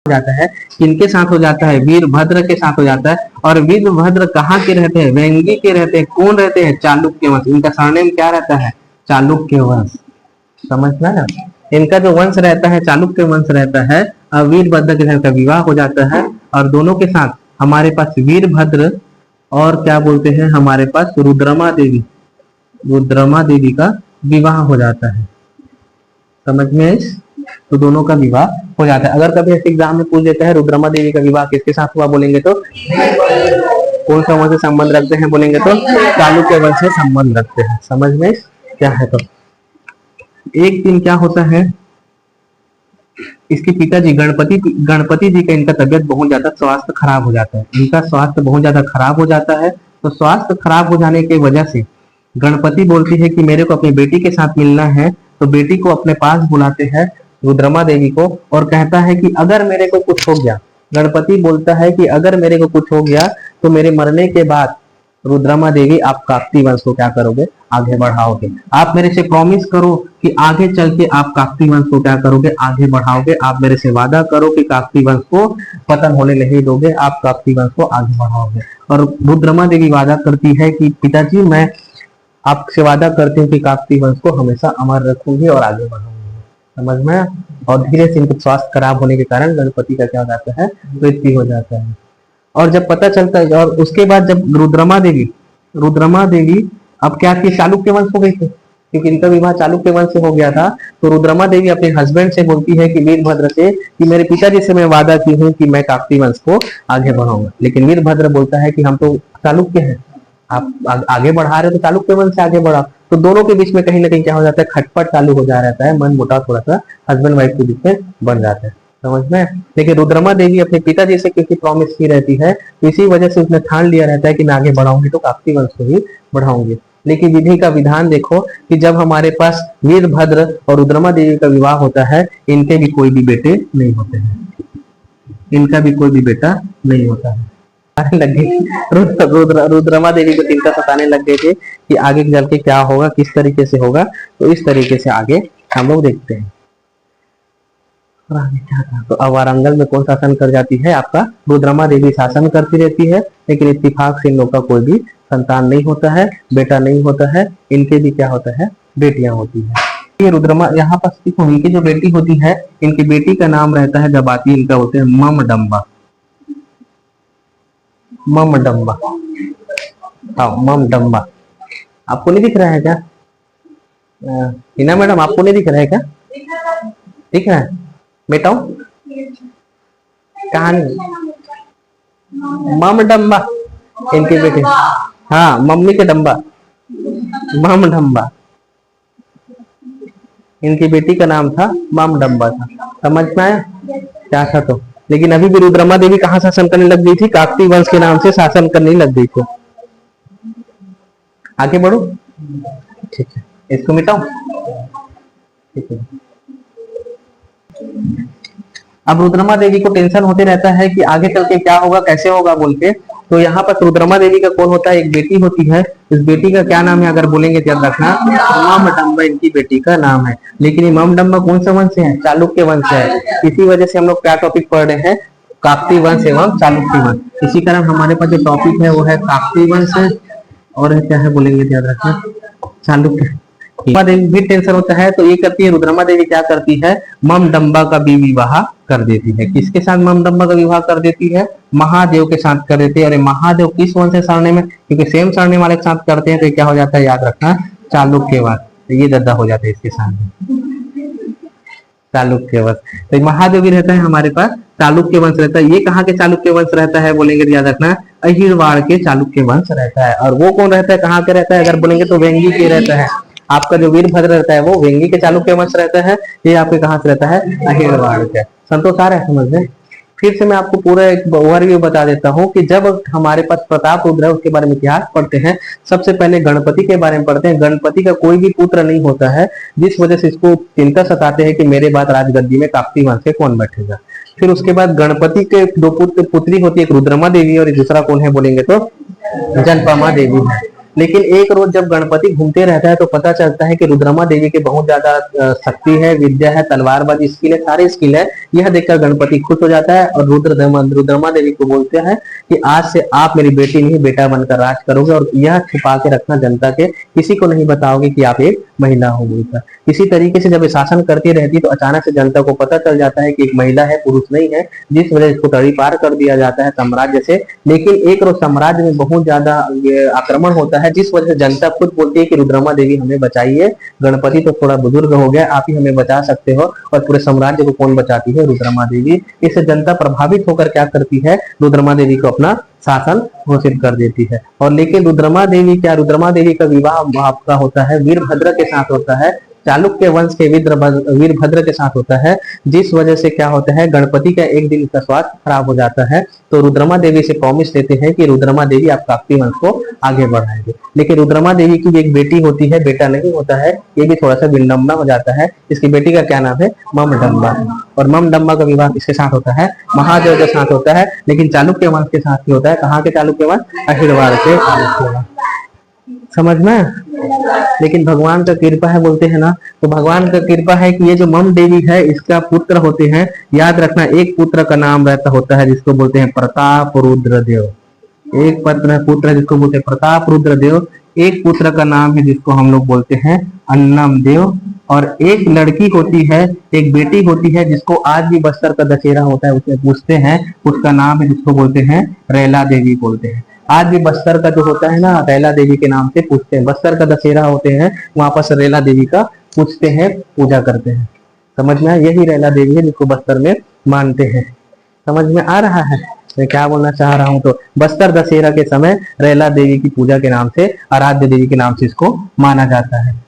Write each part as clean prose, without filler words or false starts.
जाता है, किनके साथ हो जाता है, वीरभद्र के साथ हो जाता है। और वीरभद्र कहाँ के रहते हैं, वेंगी के रहते हैं। कौन रहते हैं, चालुक्य वंश। इनका सरनेम क्या रहता है, चालुक्य वंश। समझना ना, इनका जो वंश रहता है चालुक्य वंश रहता है। और वीरभद्र के साथ विवाह हो जाता है और दोनों के साथ हमारे पास वीरभद्र और क्या बोलते हैं, हमारे पास रुद्रमा देवी का विवाह हो जाता है। समझ में, तो दोनों का विवाह हो जाता है। अगर कभी ऐसे एग्जाम में पूछ देता है रुद्रमा देवी का विवाह किसके साथ हुआ, बोलेंगे तो कौन सा वंश से संबंध रखते हैं, बोलेंगे तो चालुक्य वंश से संबंध रखते हैं। समझ में क्या है। तो एक दिन क्या होता है, इसके पिताजी गणपति जी का इनका तबियत बहुत ज्यादा स्वास्थ्य खराब हो जाता है। इनका स्वास्थ्य बहुत ज्यादा खराब हो जाता है। तो स्वास्थ्य खराब हो जाने की वजह से गणपति बोलती है कि मेरे को अपनी बेटी के साथ मिलना है। तो बेटी को अपने पास बुलाते हैं रुद्रमा देवी को और कहता है कि अगर मेरे को कुछ हो गया, गणपति बोलता है कि अगर मेरे को कुछ हो गया तो मेरे मरने के बाद रुद्रमा देवी आप काकती वंश को क्या करोगे, आगे बढ़ाओगे। आप मेरे से प्रॉमिस करो कि आगे चल के आप काकती वंश को क्या करोगे, आगे बढ़ाओगे। आप मेरे से वादा करो कि काकती वंश को पतन होने नहीं दोगे, आप काकती वंश को आगे बढ़ाओगे। और रुद्रमा देवी वादा करती है कि पिताजी मैं आपसे वादा करती हूँ कि काकती वंश को हमेशा अमर रखूंगी और आगे बढ़ाऊंगी। समझ में। और धीरे से इनके स्वास्थ्य खराब होने के कारण गणपति का क्या हो जाता है, मृत्यु हो जाता है। और जब पता चलता है, और उसके बाद जब रुद्रमा देवी अब क्या थी, चालुक्य वंश हो गई थी, क्योंकि इनका विवाह चालुक्य वंश से हो गया था। तो रुद्रमा देवी अपने हस्बैंड से बोलती है कि वीरभद्र से कि मेरे पिताजी से मैं वादा की हूँ कि मैं काकती वंश को आगे बढ़ाऊंगा। लेकिन वीरभद्र बोलता है कि हम तो चालुक्य हैं, आप आगे बढ़ा रहे हो तो चालुक्य वंश से आगे बढ़ा। तो दोनों के बीच में कहीं ना कहीं क्या हो जाता है, खटपट चालू हो जा रहता है, मन मुटाव थोड़ा सा हस्बैंड वाइफ के बीच में बन जाता है। समझ में। लेकिन रुद्रमा देवी अपने पिताजी से क्योंकि प्रॉमिस की रहती है, इसी वजह से उसने ठान लिया रहता है कि मैं आगे बढ़ाऊंगी तो काकती वंश को ही बढ़ाऊंगी। लेकिन विधि का विधान देखो कि जब हमारे पास वीरभद्र और रुद्रमा देवी का विवाह होता है, इनके भी कोई भी बेटे नहीं होते हैं, इनका भी कोई भी बेटा नहीं होता है। लग गई रुद्रमा देवी को चिंता सताने लग गए थे कि आगे चल के क्या होगा, किस तरीके से होगा। तो इस तरीके से आगे हम लोग देखते हैं। तो अब वारंगल में कौन शासन कर जाती है, आपका रुद्रमा देवी शासन करती रहती है। लेकिन इत्तेफाक से इन लोग का कोई भी संतान नहीं होता है, बेटा नहीं होता है। इनके भी क्या होता है, बेटियां होती है। ये रुद्रमा यहाँ पर देखो, इनकी जो बेटी होती है, इनकी बेटी का नाम रहता है, जब आती है इनका होते हैं ममडम्बा। ममडम्बा, हाँ ममडम्बा। आपको नहीं दिख रहा है क्या हिना मैडम, आपको नहीं दिख रहा है क्या, दिख रहा है बेटा, कहानी ममडम्बा इनकी बेटी, हाँ मम्मी के डम्बा, ममडम्बा। इनकी बेटी का नाम था ममडम्बा था। समझ में आया क्या था। तो लेकिन अभी भी रुद्रमा देवी कहाँ शासन करने लग गई थी, काकती वंश के नाम से शासन करने लग गई थी। आगे बढ़ो, ठीक है, इसको मिटाओ, ठीक है। अब रुद्रमा देवी को टेंशन होते रहता है कि आगे चल के क्या होगा, कैसे होगा बोल के। तो यहाँ पर रुद्रमा देवी का कौन होता है, एक बेटी होती है। इस बेटी का क्या नाम है, अगर बोलेंगे याद रखना, ममडम्बा इनकी बेटी का नाम है। लेकिन ये ममडम्बा कौन सा वंश है, चालुक्य वंश है। इसी वजह से हम लोग क्या टॉपिक पढ़ रहे हैं, काकती वंश एवं चालुक्य वंश। इसी कारण हमारे पास जो टॉपिक है वो है काकती वंश है, और क्या है बोलेंगे याद रखना, चालुक्य। देवी भी टेंशन होता है तो ये करती है, रुद्रमा देवी क्या करती है, ममडम्बा का भी विवाह कर देती है। किसके साथ ममडम्बा का विवाह कर देती है, महादेव के साथ कर देती है। अरे महादेव किस वंश से सरनेम है, क्योंकि सेम सरनेम वाले के साथ करते हैं तो क्या हो जाता है, याद रखना, चालुक्य वंश। तो ये दद्दा हो जाता है इसके साथ, चालुक्य वंश। तो महादेव भी रहता है हमारे पास, चालुक्य वंश रहता है। ये कहाँ के चालुक्य वंश रहता है बोलेंगे तो याद रखना, अहिरवाड़ के चालुक्य वंश रहता है। और वो कौन रहता है, कहाँ के रहता है, अगर बोलेंगे तो वेंगी के रहता है। आपका जो वीरभद्र रहता है वो वेंगी के चालुक्य वंश रहता है। ये आपके कहाँ से रहता है, अहिरवाड़ के। संतोष आ रहा है समझ में। फिर से मैं आपको पूरा एक ओवरव्यू बता देता हूँ कि जब हमारे पास प्रताप रुद्र है उसके बारे में इतिहास पढ़ते हैं, सबसे पहले गणपति के बारे में पढ़ते हैं। गणपति का कोई भी पुत्र नहीं होता है, जिस वजह से इसको चिंता सताते हैं कि मेरे बाद राजगद्दी में काकती वंश से कौन बैठेगा। फिर उसके बाद गणपति के दो पुत्री होती है, एक रुद्रमा देवी और दूसरा कौन है बोलेंगे तो जनपमा देवी है। लेकिन एक रोज जब गणपति घूमते रहता है तो पता चलता है कि रुद्रमा देवी के बहुत ज्यादा शक्ति है, विद्या है, तलवारबाजी स्किल है, सारे स्किल है। यह देखकर गणपति खुश हो जाता है और रुद्रमा देवी को बोलते हैं कि आज से आप मेरी बेटी नहीं बेटा बनकर राज करोगे, और यह छुपा के रखना जनता के, किसी को नहीं बताओगे कि आप एक महिला हो बोलकर। इसी तरीके से जब ये शासन करती रहती है तो अचानक से जनता को पता चल जाता है कि एक महिला है, पुरुष नहीं है, जिस वजह से इसको तड़ी पार कर दिया जाता है साम्राज्य से। लेकिन एक रोज साम्राज्य में बहुत ज्यादा आक्रमण होता है, जिस वजह से जनता खुद बोलती है कि रुद्रमा देवी हमें बचाइए, गणपति तो थोड़ा बुजुर्ग हो गया, आप ही हमें बचा सकते हो। और पूरे साम्राज्य को कौन बचाती है? रुद्रमा देवी। इससे जनता प्रभावित होकर क्या करती है? रुद्रमा देवी को अपना शासन घोषित कर देती है। और लेकिन रुद्रमा देवी का विवाह आपका होता है वीरभद्र के साथ होता है, चालुक्य वंश के वीरभद्र के साथ होता है, जिस वजह से क्या होता है, गणपति का एक दिन का स्वास्थ्य खराब हो जाता है। तो रुद्रमा देवी से प्रॉमिस लेते हैं कि रुद्रमा देवी आप काकती वंश को आगे बढ़ाएंगे। लेकिन रुद्रमा देवी की एक बेटी होती है, बेटा नहीं होता है, ये भी थोड़ा सा विडंबना हो जाता है। इसकी बेटी का क्या नाम है? ममडम्बा। और ममडम्बा का विवाह किसके साथ होता है? महादेव के साथ होता है, लेकिन चालुक्य वंश के साथ ही होता है। कहाँ के चालुक्य वंश? अहिरवाड़ के चालुक्य वंश। समझ में? लेकिन भगवान का कृपा है बोलते हैं ना, तो भगवान का कृपा है कि ये जो मम देवी है इसका पुत्र होते हैं। याद रखना, एक पुत्र का नाम रहता होता है जिसको बोलते हैं प्रताप रुद्र देव। एक पुत्र है जिसको बोलते हैं प्रताप रुद्र देव। एक पुत्र का नाम है जिसको हम लोग बोलते हैं अन्नम देव। और एक लड़की होती है, एक बेटी होती है, जिसको आज भी बस्तर का दशहरा होता है उसमें पूछते हैं, उसका नाम है जिसको बोलते हैं रैला देवी बोलते हैं। आज भी बस्तर का जो होता है ना, रैला देवी के नाम से पूछते हैं। बस्तर का दशहरा होते हैं, वहां पर रैला देवी का पूछते हैं, पूजा करते हैं। समझ में? यही रैला देवी है जिसको बस्तर में मानते हैं। समझ में आ रहा है मैं क्या बोलना चाह रहा हूँ? तो बस्तर दशहरा के समय रैला देवी की पूजा के नाम से, आराध्य देवी के नाम से इसको माना जाता है।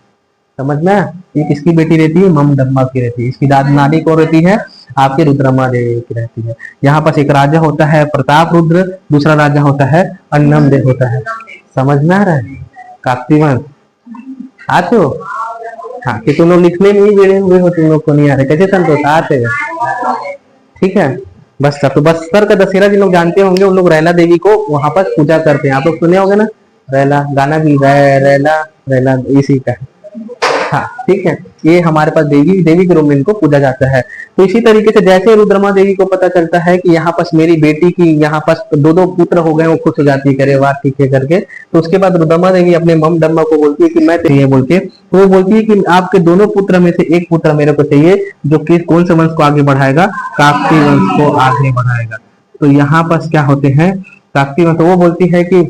समझ में? ये किसकी बेटी रहती है? ममडम्बा की रहती है। इसकी दादी नानी कौन रहती है? आपके रुद्रमा देवी की रहती है। यहाँ पास एक राजा होता है प्रताप रुद्र, दूसरा राजा होता है अन्नम देव होता है। समझ में आ रहा है? काकती वंश आते हो? हाँ, कि तुम लोग लिखने में ही बेड़े हुए हो, तुम लोग को नहीं आ रहे। कैसे संतोष आते? ठीक है। बस्तर, तो बस्तर का दशहरा जिन लोग जानते होंगे उन लोग रैला देवी को वहां पर पूजा करते हैं। आप लोग सुने होंगे ना, रैला गाना भी रैला रैला इसी का है। हाँ ठीक है, ये हमारे पास देवी के रूप में इनको पूजा जाता है। तो इसी तरीके से जैसे रुद्रमा देवी को पता चलता है कि यहाँ पास मेरी बेटी की यहाँ पास दो पुत्र हो गए, वो खुश हो जाती है, करे वाह ठीक है करके। तो उसके बाद रुद्रमा देवी अपने ममडम्बा को बोलती है कि मैं चाहिए बोल के, तो वो बोलती है कि आपके दोनों पुत्र में से एक पुत्र मेरे को चाहिए जो कि कौन से वंश को आगे बढ़ाएगा? काकती वंश को आगे बढ़ाएगा। तो यहाँ पास क्या होते हैं? काकती वंश। तो वो बोलती है कि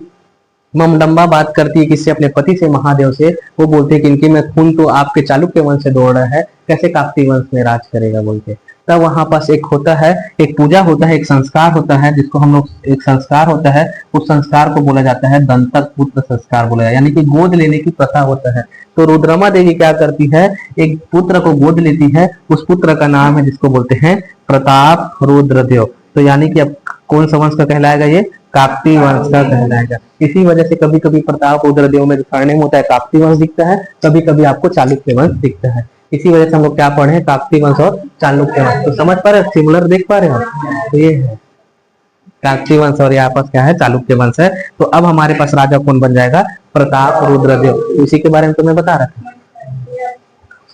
ममडम्बा बात करती है किससे? अपने पति से, महादेव से। वो बोलते हैं कि इनके में खून तो आपके चालुक्य वंश से दौड़ रहा है, कैसे काकती वंश में राज करेगा बोलते। तब वहां पास एक होता है, एक पूजा होता है, एक संस्कार होता है, जिसको हम लोग एक संस्कार होता है, उस संस्कार को बोला जाता है दंतक पुत्र संस्कार बोला जाता है, यानी कि गोद लेने की प्रथा होता है। तो रुद्रमा देवी क्या करती है? एक पुत्र को गोद लेती है, उस पुत्र का नाम है जिसको बोलते हैं प्रताप रुद्रदेव। तो यानी कि अब कौन सा वंश का कहलाएगा? ये काकती वंश का कहलाएगा। इसी वजह से कभी कभी प्रताप रुद्रदेव में जो सरनेम होता है काकती वंश दिखता है, कभी कभी आपको चालुक्य वंश दिखता है। इसी वजह से हम लोग क्या पढ़े? काकती वंश और चालुक्य वंश। तो समझ पा रहे? सिमिलर देख पा रहे हो? तो ये है काकती वंश और यहाँ पास क्या है? चालुक्य वंश है। तो अब हमारे पास राजा कौन बन जाएगा? प्रताप रुद्रदेव। तो इसी के बारे में तुम्हें बता रहा था,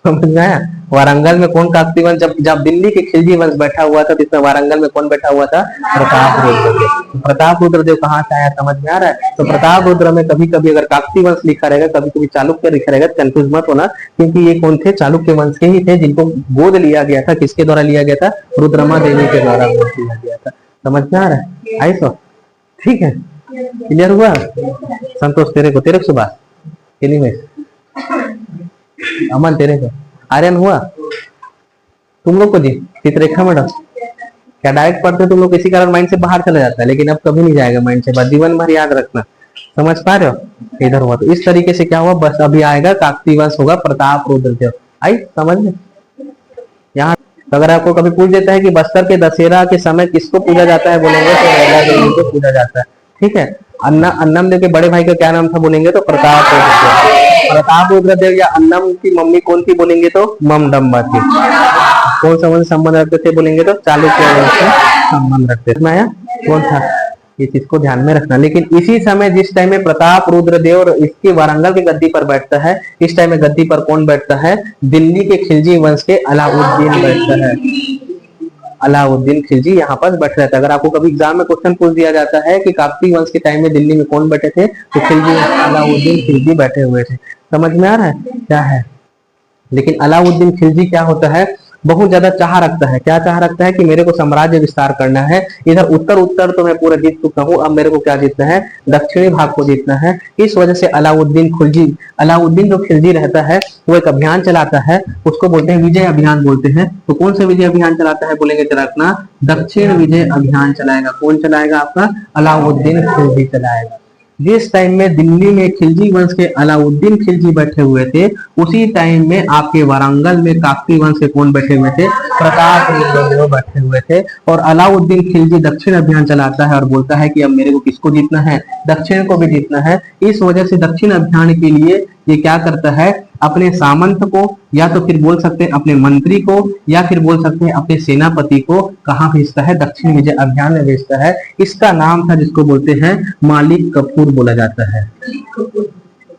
समझ में आया? वारंगल में कौन काकती वंश, जब दिल्ली के खिलजी वंश बैठा हुआ था, तो इसमें वारंगल में कौन बैठा हुआ था? प्रताप रुद्रदेव। तो प्रताप रुद्रदेव कहाँ से आया? समझ में आ रहा है? तो प्रताप रुद्र में कभी कभी अगर काकती वंश लिखा रहेगा, कभी कभी चालुक्य लिखा रहेगा, कंफ्यूज मत होना, क्योंकि ये कौन थे? चालुक्य वंश के ही थे, जिनको गोद लिया गया था। किसके द्वारा लिया गया था? रुद्रमा देवी के द्वारा गोद लिया गया था। समझ में आ रहा है? आई सो ठीक है, क्लियर हुआ? संतोष तेरे को सुबह अमन तेरे को, आर्यन हुआ? तुम लोग को जी चित्ररेखा मैडम क्या डायरेक्ट पढ़ते तुम लोग? किसी कारण माइंड से बाहर चला जाता है, लेकिन अब कभी नहीं जाएगा माइंड से, बस जीवन भर याद रखना। समझ पा रहे हो? इधर हुआ तो इस तरीके से क्या हुआ? बस अभी आएगा काकती वंश होगा प्रताप रुद्रदेव। आई समझ में? यहाँ अगर आपको कभी पूछ देता है कि बस्तर के दशहरा के समय किसको पूजा जाता है, बोलेंगे तो रैला देवी को पूजा जाता है। ठीक है। अन्नम देव के बड़े भाई का क्या नाम था बोलेंगे तो प्रताप रुद्रदेव। प्रताप रुद्रदेव या अन्नम की मम्मी कौन थी बोलेंगे तो ममडम्बा थी। कौन सा वंश संबंध रखते थे बोलेंगे तो चालुक्य वंश से संबंध रखते थे। कौन था? ये चीज को ध्यान में रखना। लेकिन इसी समय जिस टाइम में प्रताप रुद्रदेव और इसके वारंगल की गद्दी पर बैठता है, इस टाइम में गद्दी पर कौन बैठता है? दिल्ली के खिलजी वंश के अलाउद्दीन बैठता है। अलाउद्दीन खिलजी यहाँ पर बैठ रहता है। अगर आपको कभी एग्जाम में क्वेश्चन पूछ दिया जाता है कि काकतीय वंश के टाइम में दिल्ली में कौन बैठे थे, तो खिलजी अलाउद्दीन खिलजी बैठे हुए थे। समझ में आ रहा है क्या है? लेकिन अलाउद्दीन खिलजी क्या होता है, बहुत ज्यादा चाह रखता है। क्या चाह रखता है? कि मेरे को साम्राज्य विस्तार करना है। इधर उत्तर उत्तर तो मैं पूरा जीत चुका हूँ, अब मेरे को क्या जीतना है? दक्षिणी भाग को जीतना है। इस वजह से अलाउद्दीन जो खिलजी रहता है वो एक अभियान चलाता है, उसको बोलते हैं विजय अभियान बोलते हैं। तो कौन सा विजय अभियान चलाता है बोलेंगे जरा रखना, दक्षिण विजय अभियान चलाएगा। कौन चलाएगा? आपका अलाउद्दीन खिलजी चलाएगा। जिस टाइम में दिल्ली में खिलजी वंश के अलाउद्दीन खिलजी बैठे हुए थे, उसी टाइम में आपके वारंगल में काकतीय वंश के कौन बैठे हुए थे? प्रताप रुद्रदेव बैठे हुए थे। और अलाउद्दीन खिलजी दक्षिण अभियान चलाता है और बोलता है कि अब मेरे को किसको जीतना है? दक्षिण को भी जीतना है। इस वजह से दक्षिण अभियान के लिए ये क्या करता है? अपने सामंत को, या तो फिर बोल सकते हैं अपने मंत्री को, या फिर बोल सकते हैं अपने सेनापति को कहाँ भेजता है? दक्षिण विजय अभियान में भेजता है। इसका नाम था जिसको बोलते हैं मालिक कफूर बोला जाता है।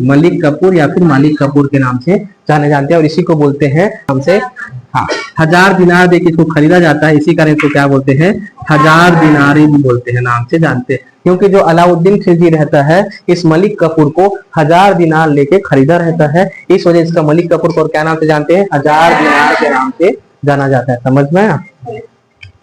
मलिक कफूर या फिर मालिक कफूर के नाम से जाने जानते हैं। और इसी को बोलते हैं हमसे, हाँ, 1000 दिनार दे के इसको खरीदा जाता है। इसी कारण इसको क्या बोलते हैं? 1000 दिनारी भी बोलते हैं, नाम से जानते हैं। क्योंकि जो अलाउद्दीन खिलजी रहता है, इस मलिक कफूर को 1000 दिनार लेके खरीदा रहता है। इस वजह इसका मलिक कफूर को क्या नाम से जानते हैं? 1000 दिनार के नाम से जाना जाता है। समझ में?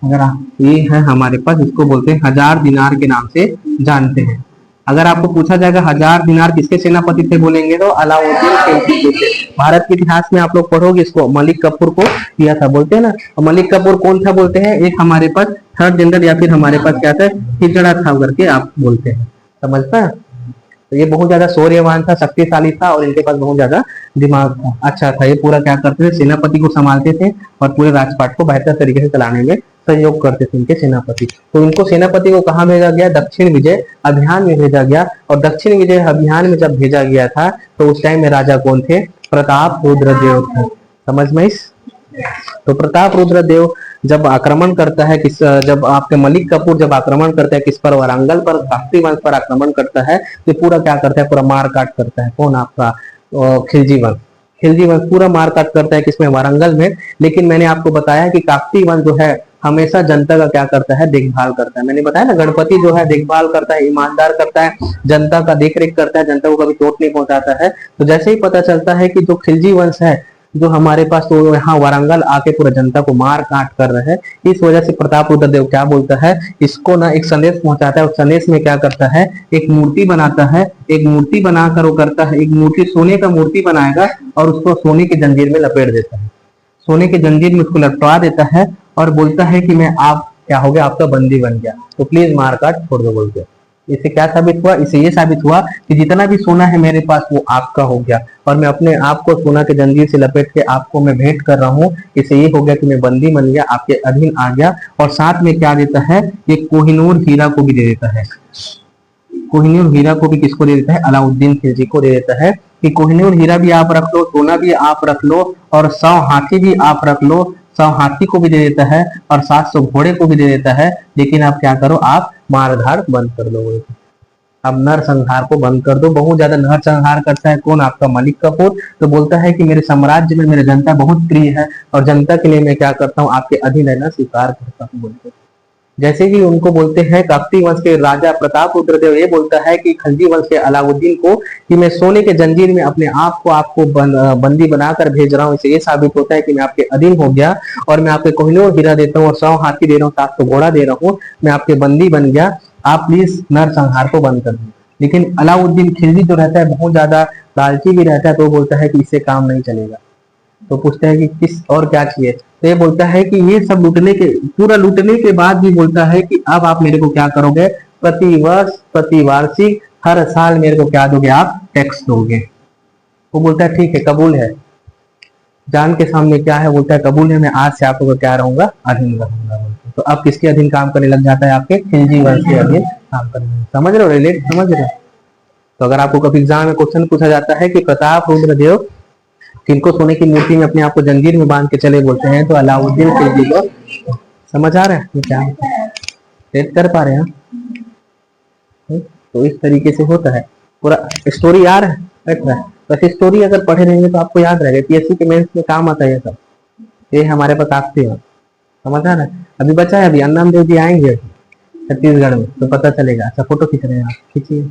अगर ये है हमारे पास, इसको बोलते हैं 1000 दिनार के नाम से जानते हैं। अगर आपको पूछा जाएगा 1000 दिनार किसके सेनापति थे बोलेंगे तो अलाउद्दीन खिलजी थे। भारत के इतिहास में आप लोग पढ़ोगे इसको, मलिक कफूर को दिया था बोलते हैं ना। और मलिक कफूर कौन था बोलते हैं? एक हमारे पास थर्ड जनरल, या फिर हमारे पास क्या था? हिजड़ा था करके आप बोलते हैं। समझता है? तो ये बहुत ज्यादा शौर्यवान था, शक्तिशाली था, और इनके पास बहुत ज्यादा दिमाग था, अच्छा था। ये पूरा क्या करते थे? सेनापति को संभालते थे और पूरे राजपाट को बेहतर तरीके से चलाने में सहयोग करते थे इनके सेनापति। तो इनको सेनापति को कहाँ भेजा गया? दक्षिण विजय अभियान में भेजा गया। और दक्षिण विजय अभियान में जब भेजा गया था तो उस टाइम में राजा कौन थे? प्रताप रुद्रदेव थे। समझ में? तो प्रताप रुद्रदेव जब आक्रमण करता है जब आपके मलिक कफूर जब आक्रमण करता है किस पर? वारंगल पर, काकतीय वंश पर आक्रमण करता है। तो पूरा क्या करता है? पूरा मारकाट करता है। कौन? आपका खिलजी वंश। खिलजी वंश पूरा मारकाट करता है किसमें? वारंगल में। लेकिन मैंने आपको बताया कि काकतीय वंश जो है हमेशा जनता का क्या करता है? देखभाल करता है। मैंने बताया ना, गणपति जो है देखभाल करता है, ईमानदार करता है, जनता का देख रेख करता है, जनता को कभी चोट नहीं पहुंचाता है। तो जैसे ही पता चलता है कि जो खिलजी वंश है जो हमारे पास, तो यहाँ वारंगल आके पूरा जनता को मार काट कर रहे हैं, इस वजह से प्रताप रुद्रदेव क्या बोलता है? इसको ना एक संदेश पहुंचाता है। उस संदेश में क्या करता है? एक मूर्ति बनाता है। एक मूर्ति बनाकर वो करता है, एक मूर्ति, सोने का मूर्ति बनाएगा और उसको सोने की जंजीर में लपेट देता है। सोने की जंजीर में उसको लटका देता है और बोलता है कि मैं आप क्या हो गया? आपका बंदी बन गया, तो प्लीज मारकाट छोड़ दो बोल के। इससे क्या साबित हुआ? इससे ये साबित हुआ कि जितना भी सोना है मेरे पास वो आपका हो गया, और मैं अपने आप को सोना के जंजीर से लपेट के आपको मैं भेंट कर रहा हूँ। इससे ये हो गया कि मैं बंदी बन गया, आपके अधीन आ गया। और साथ में क्या देता है? ये कोहिनूर हीरा को भी दे देता है। कोहिनूर हीरा को भी किसको दे देता है? अलाउद्दीन खिलजी को दे देता है कि कोहिनूर हीरा भी आप रख लो, सोना भी आप रख लो, और 100 हाथी भी आप रख लो। 100 हाथी को भी दे देता है और 700 घोड़े को भी दे देता है। लेकिन आप क्या करो? आप मारधाड़ बंद कर दो, अब नरसंहार को बंद कर दो। बहुत ज्यादा नरसंहार करता है कौन? आपका मलिक कफूर। तो बोलता है कि मेरे साम्राज्य में मेरी जनता बहुत प्रिय है और जनता के लिए मैं क्या करता हूँ? आपके अधीन रहना स्वीकार करता हूँ बोलते। जैसे ही उनको बोलते हैं काकतीय वंश के राजा प्रताप रुद्रदेव ये बोलता है कि खिलजी वंश के अलाउद्दीन को कि मैं सोने के जंजीर में अपने आप को आपको बंदी बनाकर भेज रहा हूँ। इससे ये साबित होता है कि मैं आपके अधीन हो गया, और मैं आपके कोहिनूर हीरा देता हूँ और 100 हाथी दे रहा हूँ, 700 घोड़ा दे रहा हूँ, मैं आपके बंदी बन गया। आप प्लीज नरसंहार को बंद कर दो। लेकिन अलाउद्दीन खिलजी जो रहता है बहुत ज्यादा लालची भी रहता है, तो बोलता है कि इससे काम नहीं चलेगा। तो पूछते हैं कि किस और क्या चाहिए? तो ये बोलता है कि ये सब पूरा लूटने के बाद भी बोलता है कि अब आप मेरे को क्या करोगे? प्रतिवर्ष, प्रतिवार्षिक, हर साल मेरे को क्या दोगे? आप टैक्स दोगे। वो बोलता है ठीक है, कबूल है। जान के सामने क्या है? बोलता है कबूल है, मैं आज से आप लोग क्या रहूंगा? अधीन रहूंगा। तो अब किसके अधीन काम करने लग जाता है? आपके खिलजी वंश के अधीन काम करने। समझ रहे हो? रिलेट समझ रहे हो? तो अगर आपको कभी एग्जाम में क्वेश्चन पूछा जाता है कि प्रताप रुद्रदेव किनको सोने की मूर्ति में अपने आप को जंजीर में बांध के चले बोलते हैं, तो अलाउद्दीन खिलजी को। समझ आ रहा है क्या? सेट कर पा रहे हैं? तो इस तरीके से होता है। पूरा स्टोरी याद है, बैठ रहा है। वैसे स्टोरी अगर पढ़े रहेंगे तो आपको याद रहेगा, पीएससी के मेंस में काम आता है ये सब। ये हमारे पास आते हैं, समझ आ रहा है। अभी बचा है, अभी अन्ना देव जी आएंगे छत्तीसगढ़ में तो पता चलेगा। अच्छा फोटो खींच रहे हैं आप, खींचिए।